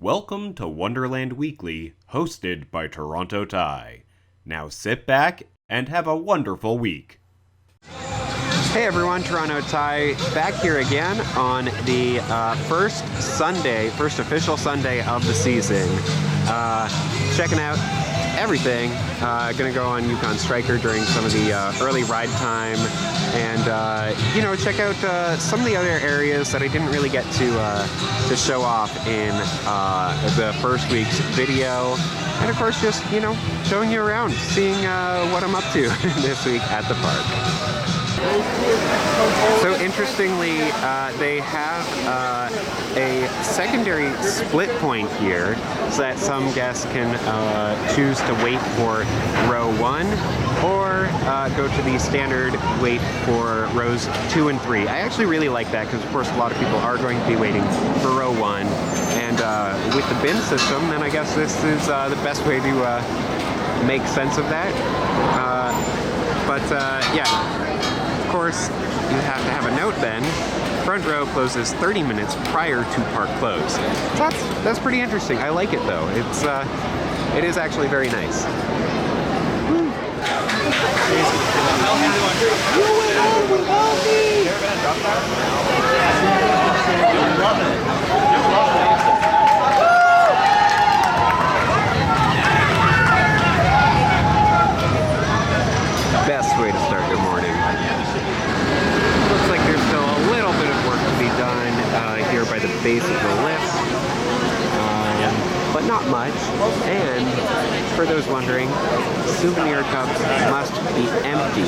Welcome to Wonderland Weekly, hosted by Toronto Ty. Now sit back and have a wonderful week. Hey everyone, Toronto Ty back here again on the first official Sunday of the season. Checking out everything. Gonna go on Yukon Striker during some of the early ride time and, check out some of the other areas that I didn't really get to show off in the first week's video. And of course, just, showing you around, seeing what I'm up to this week at the park. So interestingly, they have a secondary split point here so that some guests can choose to wait for row 1 or go to the standard wait for rows 2 and 3. I actually really like that because, of course, a lot of people are going to be waiting for row 1. And with the bin system, then I guess this is the best way to make sense of that. Yeah. Of course, you have to have a note then. Front row closes 30 minutes prior to park close. So that's pretty interesting. I like it though. It is actually very nice. Best way to start your morning. Looks like there's still a little bit of work to be done here by the base of the lift, but not much. And for those wondering, souvenir cups must be empty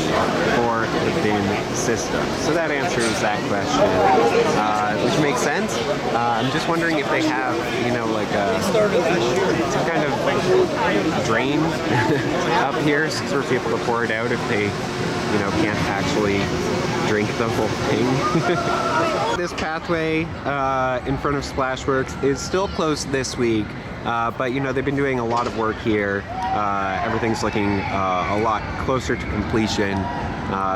for the bin system. So that answers that question, which makes sense. I'm just wondering if they have, like some kind of drain up here for people to pour it out if they, can't actually drink the whole thing. This pathway in front of Splashworks is still closed this week, but they've been doing a lot of work here. Everything's looking a lot closer to completion.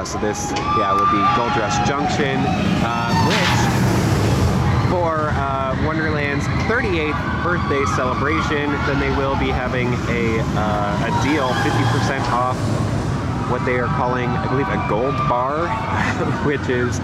So this, will be Gold Rush Junction, which for Wonderland's 38th birthday celebration, then they will be having a deal, 50% off what they are calling, I believe, a gold bar, which is,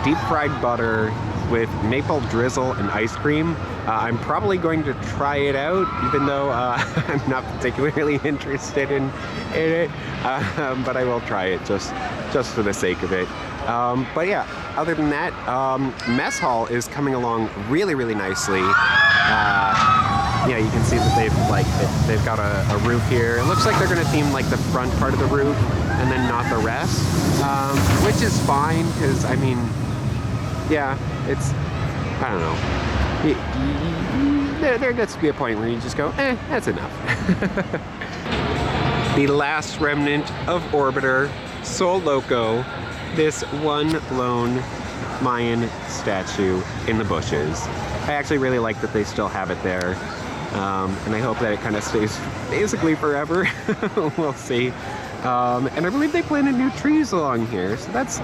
deep fried butter with maple drizzle and ice cream. I'm probably going to try it out, even though I'm not particularly interested in it, but I will try it just for the sake of it. But yeah, other than that, Mess Hall is coming along really, really nicely. You can see that they've got a roof here. It looks like they're going to theme like the front part of the roof and then not the rest, which is fine because it's, I don't know. There gets to be a point where you just go, that's enough. The last remnant of Orbiter, Sol Loco, this one lone Mayan statue in the bushes. I actually really like that they still have it there. And I hope that it kind of stays basically forever. We'll see. And I believe they planted new trees along here, so that's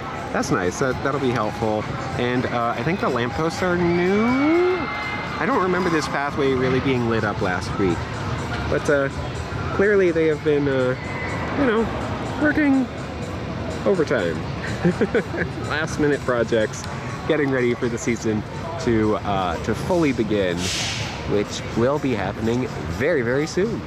nice. That'll be helpful. And I think the lampposts are new. I don't remember this pathway really being lit up last week, but clearly they have been, working overtime. Last minute projects, getting ready for the season to fully begin, which will be happening very, very soon.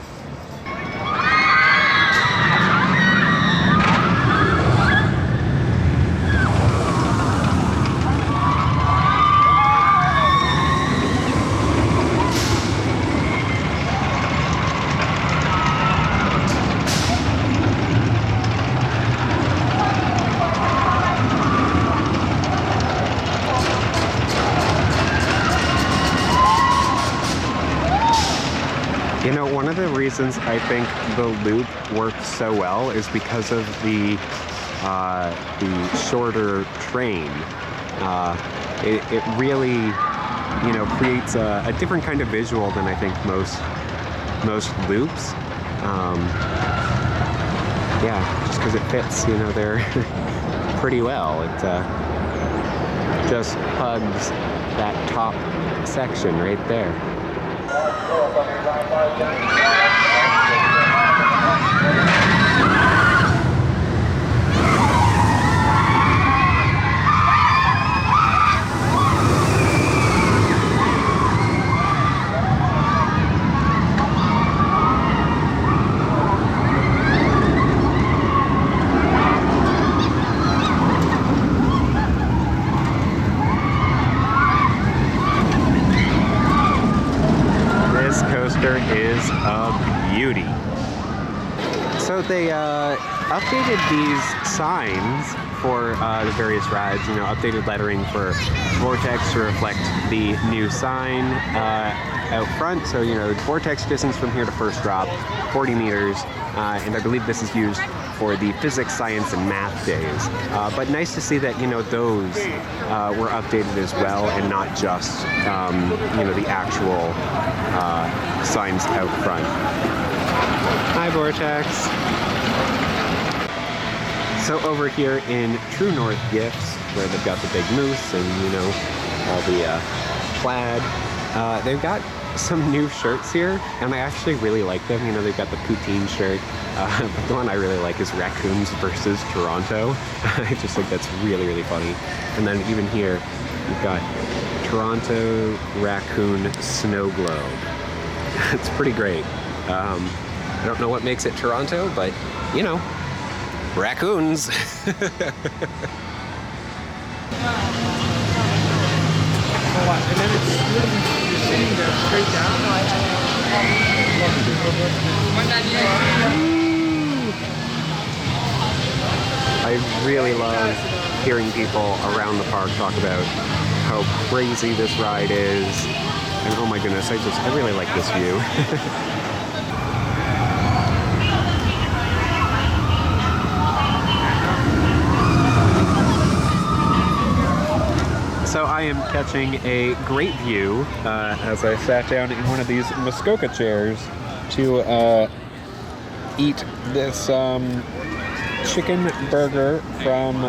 One of the reasons I think the loop works so well is because of the shorter train. It really, creates a different kind of visual than I think most loops. Just because it fits, there pretty well. It just hugs that top section right there. Is a beauty. So they updated these signs for the various rides, you know, updated lettering for Vortex to reflect the new sign out front. So, you know, Vortex distance from here to first drop, 40 meters, and I believe this is used for the physics, science, and math days. But nice to see that, you know, those were updated as well, and not just, you know, the actual signs out front. Hi, Vortex. So over here in True North Gifts, where they've got the big moose and, you know, all the plaid, they've got some new shirts here, and I actually really like them. You know, they've got the poutine shirt, but the one I really like is Raccoons versus Toronto. I just think that's really, really funny. And then even here, you've got Toronto Raccoon Snow Globe. It's pretty great. I don't know what makes it Toronto, but, you know, raccoons. And then it's literally you're sitting there straight down. I really love hearing people around the park talk about how crazy this ride is. And oh my goodness, I really like this view. So I am catching a great view as I sat down in one of these Muskoka chairs to eat this chicken burger from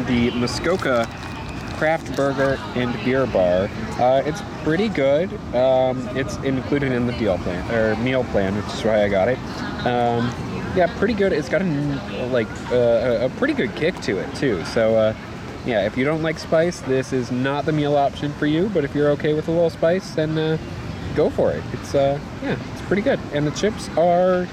the Muskoka Craft Burger and Beer Bar. It's pretty good. It's included in the meal plan, which is why I got it. Yeah, pretty good. It's got a pretty good kick to it too. So yeah, if you don't like spice, this is not the meal option for you. But if you're okay with a little spice, then go for it. It's yeah, it's pretty good. And the chips are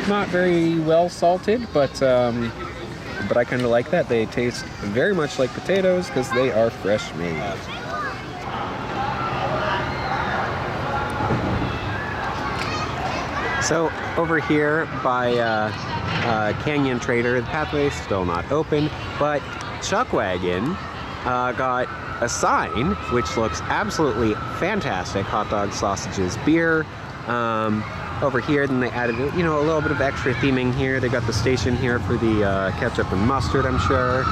not very well salted, but I kind of like that. They taste very much like potatoes because they are fresh made. So over here by Canyon Trader, the pathway is still not open, but Chuckwagon got a sign which looks absolutely fantastic. Hot dogs, sausages, beer. Over here, then they added, you know, a little bit of extra theming here. They got the station here for the ketchup and mustard, I'm sure.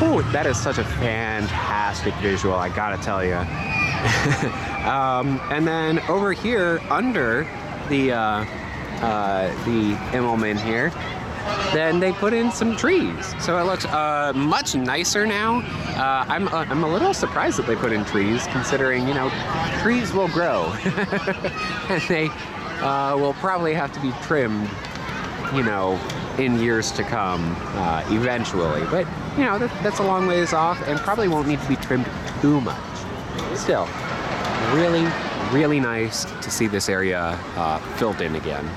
Oh, that is such a fantastic visual, I gotta tell you. And then over here, under the Immelman here, then they put in some trees. So it looks much nicer now. I'm a little surprised that they put in trees, considering, you know, trees will grow. And they will probably have to be trimmed, you know, in years to come, eventually. But, you know, that's a long ways off and probably won't need to be trimmed too much. Still, really, really nice to see this area filled in again.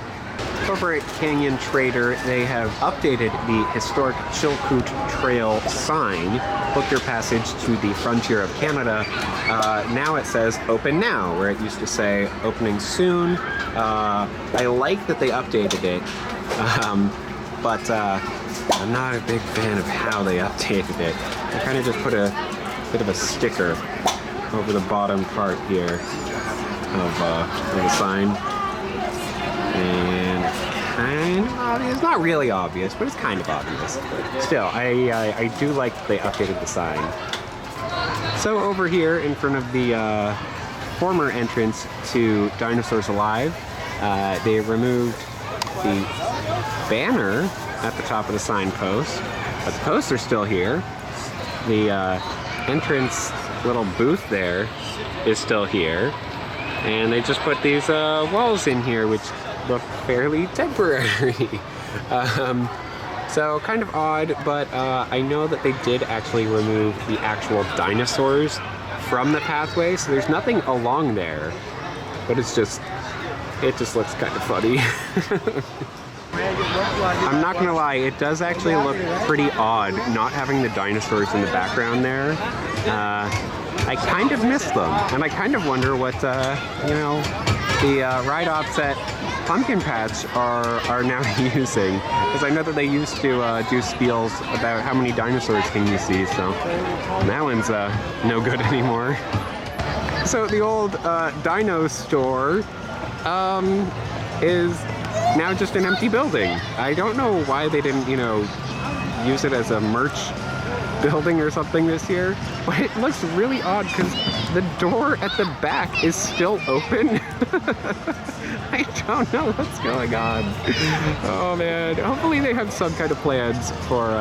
Over at Canyon Trader, they have updated the historic Chilkoot Trail sign, book your passage to the frontier of Canada. Now it says open now, where it used to say opening soon. I like that they updated it, but I'm not a big fan of how they updated it. They kind of just put a bit of a sticker over the bottom part here of the sign. And kind of obvious. It's not really obvious, but it's kind of obvious. Still, I do like that they updated the sign. So over here in front of the former entrance to Dinosaurs Alive, they removed the banner at the top of the signpost, but the posts are still here. The entrance little booth there is still here. And they just put these walls in here, which look fairly temporary. So kind of odd, but I know that they did actually remove the actual dinosaurs from the pathway, so there's nothing along there. But it just looks kind of funny. I'm not gonna lie, it does actually look pretty odd not having the dinosaurs in the background there. I kind of miss them, and I kind of wonder what the ride ops at Pumpkin Patch are now using, because I know that they used to do spiels about how many dinosaurs can you see, so that one's no good anymore. So the old dino store is now just an empty building. I don't know why they didn't, use it as a merch building or something this year, but it looks really odd because the door at the back is still open. I don't know what's going on. Oh man, hopefully they have some kind of plans for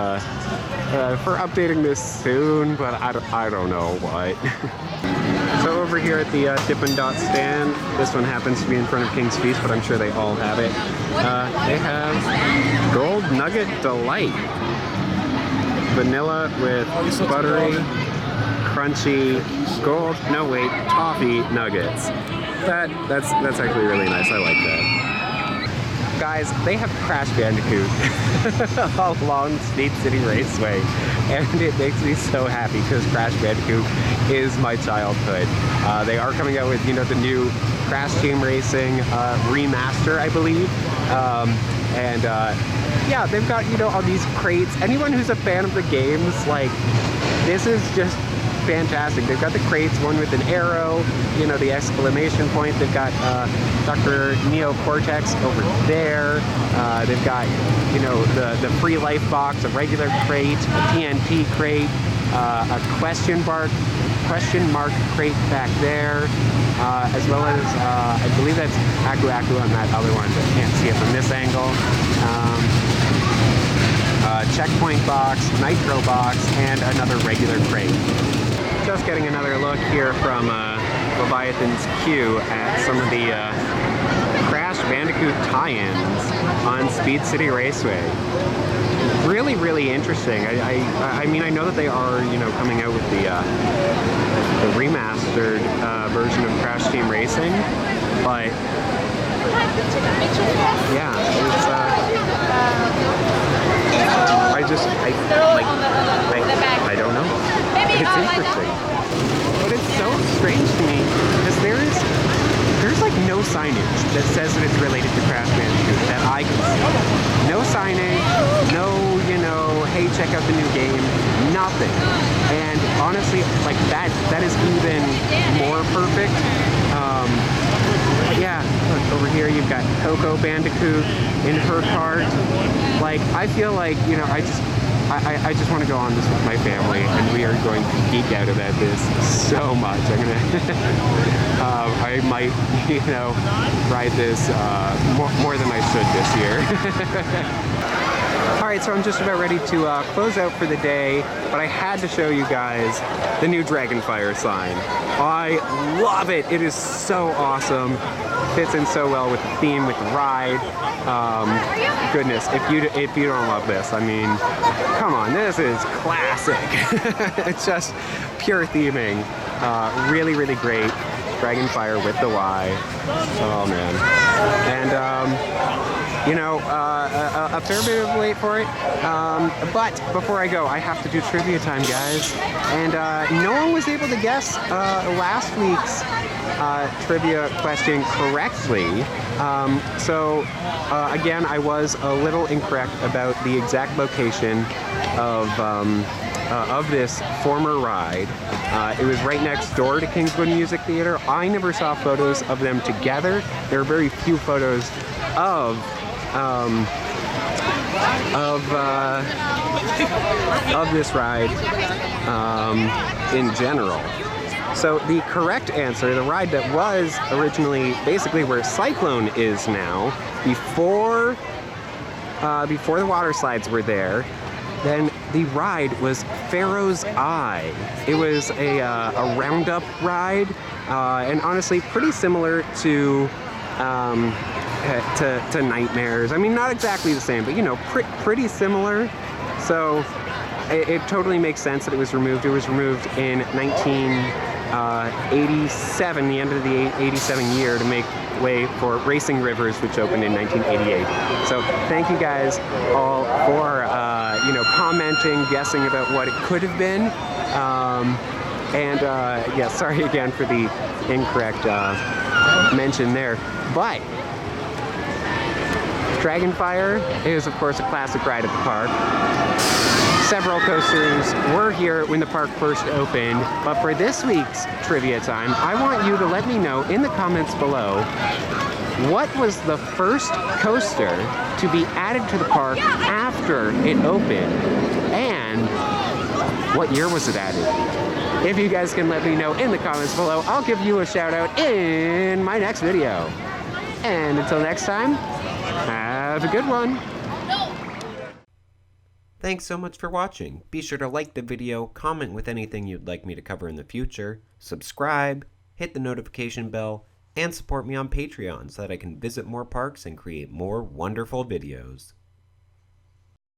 updating this soon, but I don't know what. So over here at the Dippin' Dot stand, this one happens to be in front of King's Feast, but I'm sure they all have it. They have Gold Nugget Delight. Vanilla with buttery, crunchy, toffee nuggets. That's actually really nice. I like that. Guys, they have Crash Bandicoot along Speed City Raceway, and it makes me so happy because Crash Bandicoot is my childhood. They are coming out with the new Crash Team Racing remaster, I believe. Yeah, they've got, all these crates. Anyone who's a fan of the games, this is just fantastic. They've got the crates, one with an arrow, the exclamation point. They've got Dr. Neo Cortex over there. They've got, the free life box, a regular crate, a TNT crate, a question mark crate back there, as well as, I believe that's Aku Aku on that other one, but can't see it from this angle. Checkpoint box, nitro box, and another regular crate. Just getting another look here from Leviathan's Q at some of the Crash Bandicoot tie-ins on Speed City Raceway. Really, really interesting. I mean, I know that they are, coming out with the remastered version of Crash Team Racing, but yeah, I don't know. It's interesting. But it's so strange to me because there's no signage that says that it's related to Crash Bandicoot that I can see. No signage, no, hey, check out the new game, nothing. And honestly, that is even more perfect. Yeah, look, over here you've got Coco Bandicoot in her cart. I feel like, I just want to go on this with my family, and we are going to geek out about this so much. I'm gonna, I might, ride this more than I should this year. Alright, so I'm just about ready to close out for the day, but I had to show you guys the new Dragonfire sign. I love it! It is so awesome. Fits in so well with the theme, with the ride. Goodness, if you don't love this, I mean, come on, this is classic. It's just pure theming. Really, really great. Dragonfire with the Y. Oh man. And a fair bit of wait for it. But before I go, I have to do trivia time, guys. And no one was able to guess last week's trivia question correctly. So again, I was a little incorrect about the exact location of this former ride. It was right next door to Kingswood Music Theater. I never saw photos of them together. There are very few photos of this ride in general. So the correct answer, the ride that was originally basically where Cyclone is now, before before the water slides were there, then the ride was Pharaoh's Eye. It was a roundup ride, and honestly pretty similar to Nightmares. I mean, not exactly the same, but you know, pretty similar. So it totally makes sense that it was removed. It was removed in 1987, the end of the 87 year, to make way for Racing Rivers, which opened in 1988. So thank you guys all for you know, commenting, guessing about what it could have been. Yeah, sorry again for the incorrect mention there. But Dragonfire is, of course, a classic ride at the park. Several coasters were here when the park first opened, but for this week's trivia time, I want you to let me know in the comments below, what was the first coaster to be added to the park after it opened, and what year was it added? If you guys can let me know in the comments below, I'll give you a shout out in my next video. And until next time, have a good one. Thanks so much for watching. Be sure to like the video, comment with anything you'd like me to cover in the future, subscribe, hit the notification bell, and support me on Patreon so that I can visit more parks and create more wonderful videos.